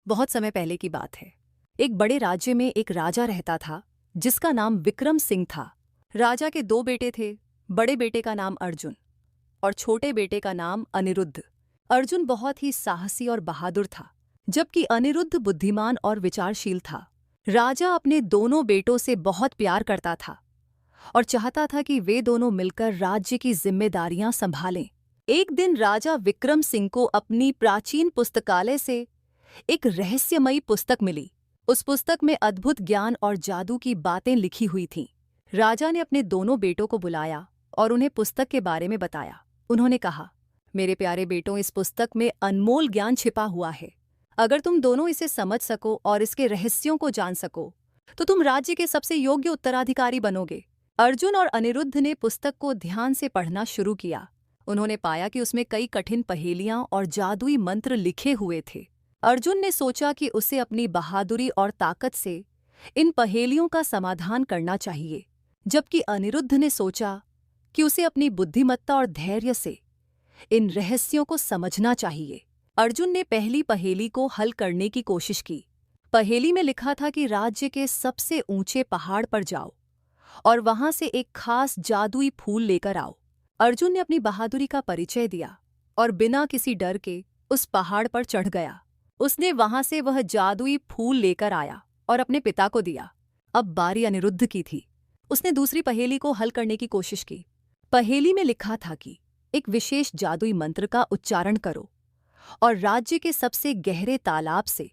बहुत समय पहले की बात है। एक बड़े राज्य में एक राजा रहता था जिसका नाम विक्रम सिंह था। राजा के दो बेटे थे। बड़े बेटे का नाम अर्जुन और छोटे बेटे का नाम अनिरुद्ध। अर्जुन बहुत ही साहसी और बहादुर था, जबकि अनिरुद्ध बुद्धिमान और विचारशील था। राजा अपने दोनों बेटों से बहुत प्यार करता था और चाहता था कि वे दोनों मिलकर राज्य की जिम्मेदारियां संभालें। एक दिन राजा विक्रम सिंह को अपनी प्राचीन पुस्तकालय से एक रहस्यमयी पुस्तक मिली। उस पुस्तक में अद्भुत ज्ञान और जादू की बातें लिखी हुई थीं। राजा ने अपने दोनों बेटों को बुलाया और उन्हें पुस्तक के बारे में बताया। उन्होंने कहा, मेरे प्यारे बेटों, इस पुस्तक में अनमोल ज्ञान छिपा हुआ है। अगर तुम दोनों इसे समझ सको और इसके रहस्यों को जान सको तो तुम राज्य के सबसे योग्य उत्तराधिकारी बनोगे। अर्जुन और अनिरुद्ध ने पुस्तक को ध्यान से पढ़ना शुरू किया। उन्होंने पाया कि उसमें कई कठिन पहेलियां और जादुई मंत्र लिखे हुए थे। अर्जुन ने सोचा कि उसे अपनी बहादुरी और ताकत से इन पहेलियों का समाधान करना चाहिए, जबकि अनिरुद्ध ने सोचा कि उसे अपनी बुद्धिमत्ता और धैर्य से इन रहस्यों को समझना चाहिए। अर्जुन ने पहली पहेली को हल करने की कोशिश की। पहेली में लिखा था कि राज्य के सबसे ऊंचे पहाड़ पर जाओ और वहां से एक खास जादुई फूल लेकर आओ। अर्जुन ने अपनी बहादुरी का परिचय दिया और बिना किसी डर के उस पहाड़ पर चढ़ गया। उसने वहां से वह जादुई फूल लेकर आया और अपने पिता को दिया। अब बारी अनिरुद्ध की थी। उसने दूसरी पहेली को हल करने की कोशिश की। पहेली में लिखा था कि एक विशेष जादुई मंत्र का उच्चारण करो और राज्य के सबसे गहरे तालाब से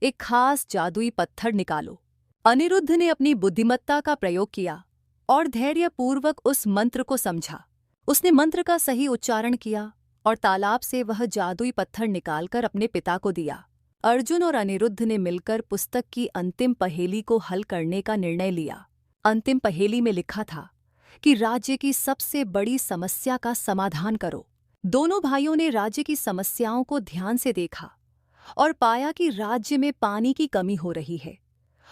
एक खास जादुई पत्थर निकालो। अनिरुद्ध ने अपनी बुद्धिमत्ता का प्रयोग किया और धैर्यपूर्वक उस मंत्र को समझा। उसने मंत्र का सही उच्चारण किया और तालाब से वह जादुई पत्थर निकालकर अपने पिता को दिया। अर्जुन और अनिरुद्ध ने मिलकर पुस्तक की अंतिम पहेली को हल करने का निर्णय लिया। अंतिम पहेली में लिखा था कि राज्य की सबसे बड़ी समस्या का समाधान करो। दोनों भाइयों ने राज्य की समस्याओं को ध्यान से देखा और पाया कि राज्य में पानी की कमी हो रही है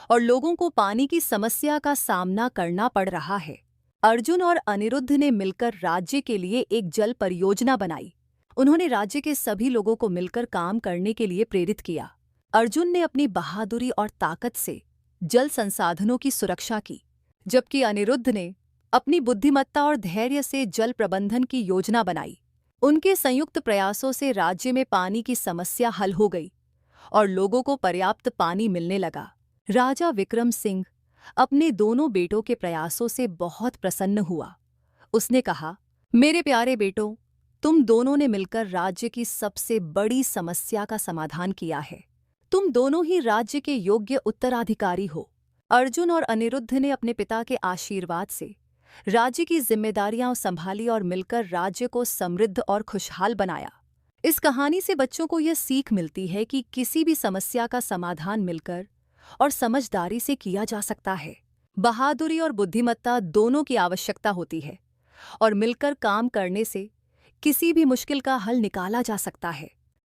और लोगों को पानी की समस्या का सामना करना पड़ रहा है। अर्जुन और अनिरुद्ध ने मिलकर राज्य के लिए एक जल परियोजना बनाई। उन्होंने राज्य के सभी लोगों को मिलकर काम करने के लिए प्रेरित किया। अर्जुन ने अपनी बहादुरी और ताकत से जल संसाधनों की सुरक्षा की, जबकि अनिरुद्ध ने अपनी बुद्धिमत्ता और धैर्य से जल प्रबंधन की योजना बनाई। उनके संयुक्त प्रयासों से राज्य में पानी की समस्या हल हो गई और लोगों को पर्याप्त पानी मिलने लगा। राजा विक्रम सिंह अपने दोनों बेटों के प्रयासों से बहुत प्रसन्न हुआ। उसने कहा, मेरे प्यारे बेटों, तुम दोनों ने मिलकर राज्य की सबसे बड़ी समस्या का समाधान किया है। तुम दोनों ही राज्य के योग्य उत्तराधिकारी हो। अर्जुन और अनिरुद्ध ने अपने पिता के आशीर्वाद से राज्य की जिम्मेदारियां संभाली और मिलकर राज्य को समृद्ध और खुशहाल बनाया। इस कहानी से बच्चों को यह सीख मिलती है कि किसी भी समस्या का समाधान मिलकर और समझदारी से किया जा सकता है। बहादुरी और बुद्धिमत्ता दोनों की आवश्यकता होती है और मिलकर काम करने से किसी भी मुश्किल का हल निकाला जा सकता है।